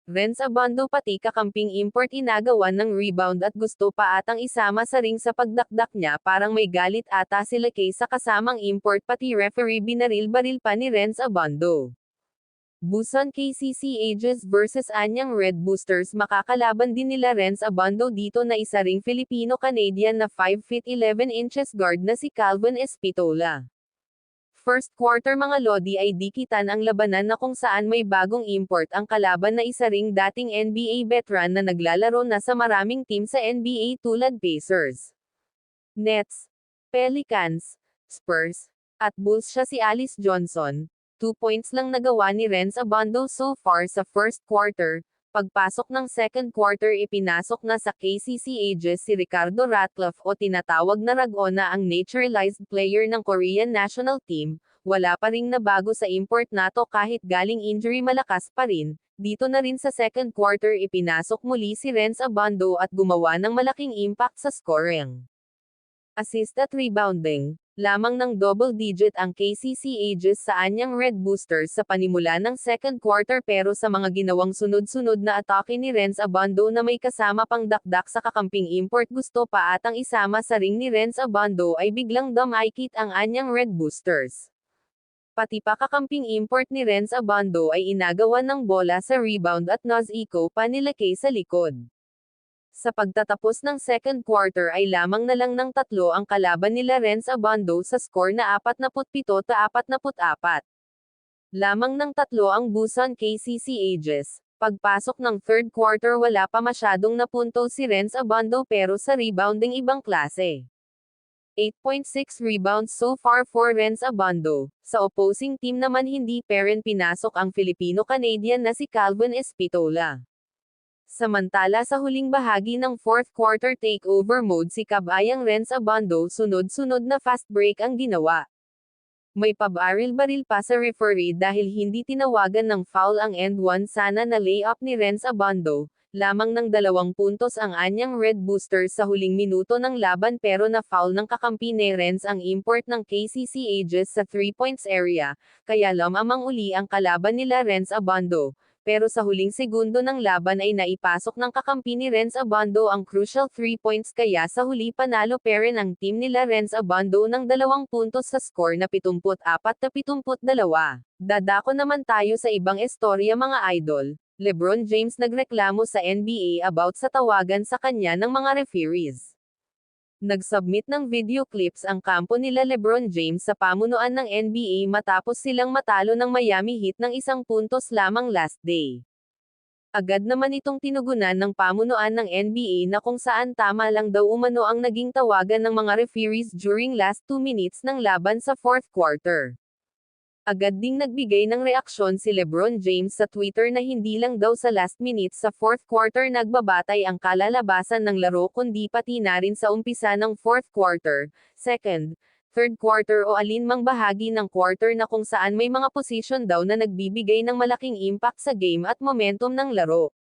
Renz Abando pati kakamping import inagawan ng rebound at gusto pa atang isama sa ring sa pagdakdak niya, parang may galit ata sila Kay sa kasamang import, pati referee binaril-baril pa ni Renz Abando. Busan KCC Aegis versus Anyang Red Boosters. Makakalaban din nila Renz Abando dito na isa ring Filipino-Canadian na 5 feet 11 inches guard na si Calvin Espitola. First quarter mga lodi ay dikitan ang labanan na kung saan may bagong import ang kalaban na isa ring dating NBA veteran na naglalaro na sa maraming team sa NBA tulad Pacers, Nets, Pelicans, Spurs, at Bulls. Siya si Alice Johnson. 2 points lang nagawa ni Renz Abando so far sa first quarter. Pagpasok ng second quarter ipinasok na sa KCC Aegis si Ricardo Ratcliffe o tinatawag na Ragona, ang naturalized player ng Korean national team. Wala pa ring nabago sa import nato kahit galing injury, malakas pa rin. Dito na rin sa second quarter ipinasok muli si Renz Abando at gumawa ng malaking impact sa scoring. Assist at rebounding. Lamang ng double digit ang KCC Aegis sa Anyang Red Boosters sa panimula ng second quarter, pero sa mga ginawang sunod-sunod na atake ni Renz Abando na may kasama pang dakdak sa kakamping import, gusto pa atang isama sa ring ni Renz Abando, ay biglang dumikit ang Anyang Red Boosters. Pati pa kakamping import ni Renz Abando ay inagawan ng bola sa rebound at naz-iko pa nila Kay sa likod. Sa pagtatapos ng second quarter ay lamang na lang ng 3 ang kalaban nila Renz Abando sa score na 47-44. Lamang ng 3 ang Busan KCC Aegis. Pagpasok ng third quarter wala pa masyadong napunto si Renz Abando, pero sa rebounding ibang klase. 8.6 rebounds so far for Renz Abando. Sa opposing team naman hindi pa rin pinasok ang Filipino-Canadian na si Calvin Espitola. Samantala sa huling bahagi ng fourth quarter takeover mode si kabayang Renz Abando, sunod-sunod na fast break ang ginawa. May pabaril-baril pa sa referee dahil hindi tinawagan ng foul ang end one sana na layup ni Renz Abando. Lamang ng 2 puntos ang Anyang Red Boosters sa huling minuto ng laban, pero na foul ng kakampi ni Renz ang import ng KCC Aegis sa 3 points area, kaya lamang uli ang kalaban nila Renz Abando. Pero sa huling segundo ng laban ay naipasok ng kakampi ni Renz Abando ang crucial 3 points, kaya sa huli panalo pa rin ang team nila Renz Abando ng 2 puntos sa score na 74-72. Dadako naman tayo sa ibang istorya mga idol. LeBron James nagreklamo sa NBA about sa tawagan sa kanya ng mga referees. Nagsubmit ng video clips ang kampo nila LeBron James sa pamunuan ng NBA matapos silang matalo ng Miami Heat ng 1 puntos lamang last day. Agad naman itong tinugunan ng pamunuan ng NBA na kung saan tama lang daw umano ang naging tawagan ng mga referees during last 2 minutes ng laban sa fourth quarter. Agad ding nagbigay ng reaksyon si LeBron James sa Twitter na hindi lang daw sa last minutes sa fourth quarter nagbabatay ang kalalabasan ng laro, kundi pati na rin sa umpisa ng fourth quarter, second, third quarter o alinmang bahagi ng quarter na kung saan may mga position daw na nagbibigay ng malaking impact sa game at momentum ng laro.